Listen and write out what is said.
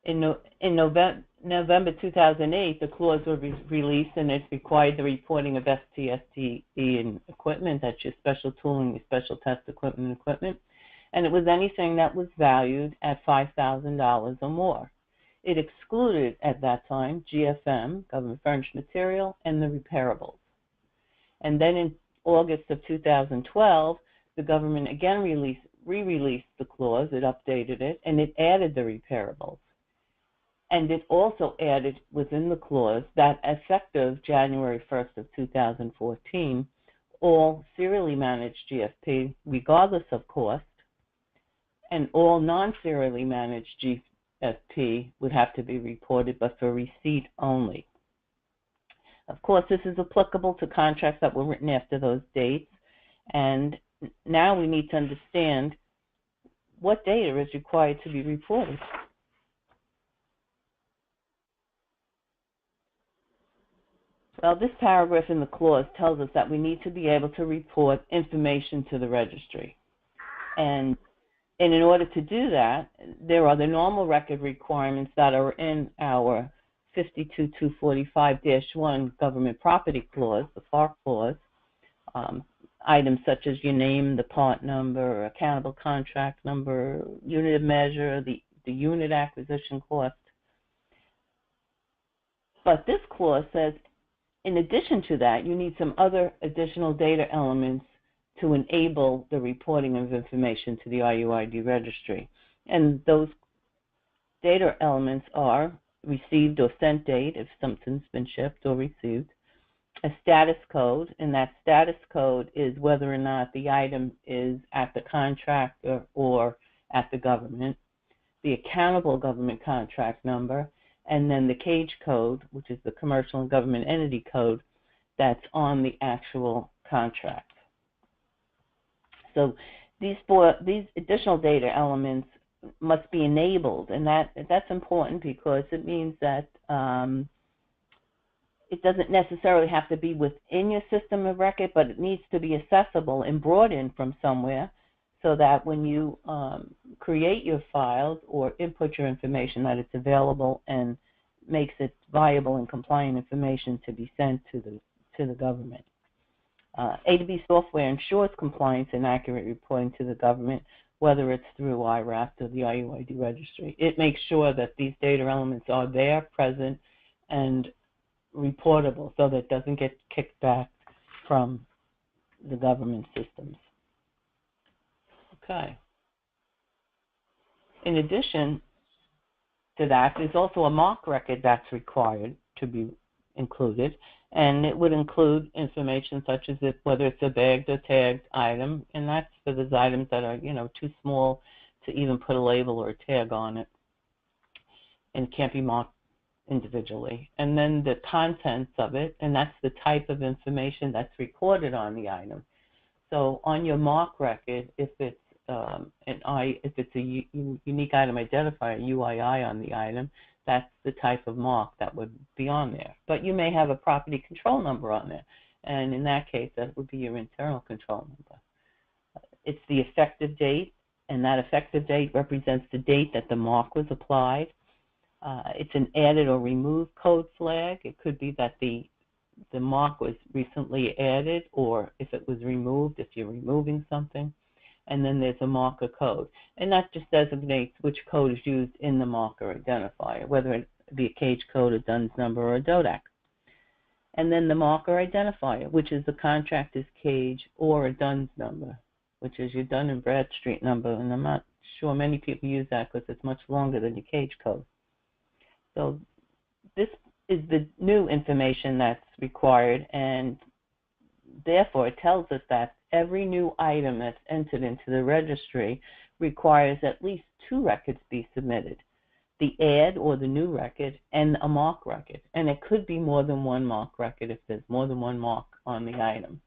In November 2008, the clause was released, and it required the reporting of STSTE and equipment. That's your special tooling, your special test equipment, and it was anything that was valued at $5,000 or more. It excluded, at that time, GFM, Government Furnished Material, and the repairables. And then in August of 2012, the government again re-released the clause. It updated it, and it added the repairables. And it also added within the clause that effective January 1st of 2014, all serially managed GFP, regardless of cost, and all non-serially managed GFP would have to be reported, but for receipt only. Of course, this is applicable to contracts that were written after those dates, and now we need to understand what data is required to be reported. Well, this paragraph in the clause tells us that we need to be able to report information to the registry. And in order to do that, there are the normal record requirements that are in our 52245-1 Government Property Clause, the FAR clause, items such as your name, the part number, accountable contract number, unit of measure, the unit acquisition cost. But this clause says, in addition to that, you need some other additional data elements to enable the reporting of information to the IUID Registry. And those data elements are received or sent date, if something's been shipped or received, a status code, and that status code is whether or not the item is at the contractor or at the government, the accountable government contract number, and then the CAGE code, which is the commercial and government entity code that's on the actual contract. So these additional data elements must be enabled, and that's important because it means that it doesn't necessarily have to be within your system of record, but it needs to be accessible and brought in from somewhere so that when you create your files or input your information, that it's available and makes it viable and compliant information to be sent to the government. A2B software ensures compliance and accurate reporting to the government, whether it's through iRAPT or the IUID Registry. It makes sure that these data elements are there, present, and reportable so that it doesn't get kicked back from the government systems. Okay. In addition to that, there's also a MOC record that's required to be included, and it would include information such as whether it's a bagged or tagged item, and that's for those items that are, too small to even put a label or a tag on it, and can't be marked individually. And then the contents of it, and that's the type of information that's recorded on the item. So on your MOC record, if it's a unique item identifier, UII on the item, that's the type of MOC that would be on there. But you may have a property control number on there, and in that case, that would be your internal control number. It's the effective date, and that effective date represents the date that the MOC was applied. It's an added or removed code flag. It could be that the MOC was recently added, or if it was removed, if you're removing something. And then there's a marker code. And that just designates which code is used in the marker identifier, whether it be a CAGE code, a DUNS number, or a DODAC. And then the marker identifier, which is the contractor's CAGE or a DUNS number, which is your Dun & Bradstreet number. And I'm not sure many people use that because it's much longer than your CAGE code. So this is the new information that's required, and therefore it tells us that every new item that's entered into the registry requires at least 2 records be submitted, the add or the new record and a MOC record. And it could be more than one MOC record if there's more than one MOC on the item.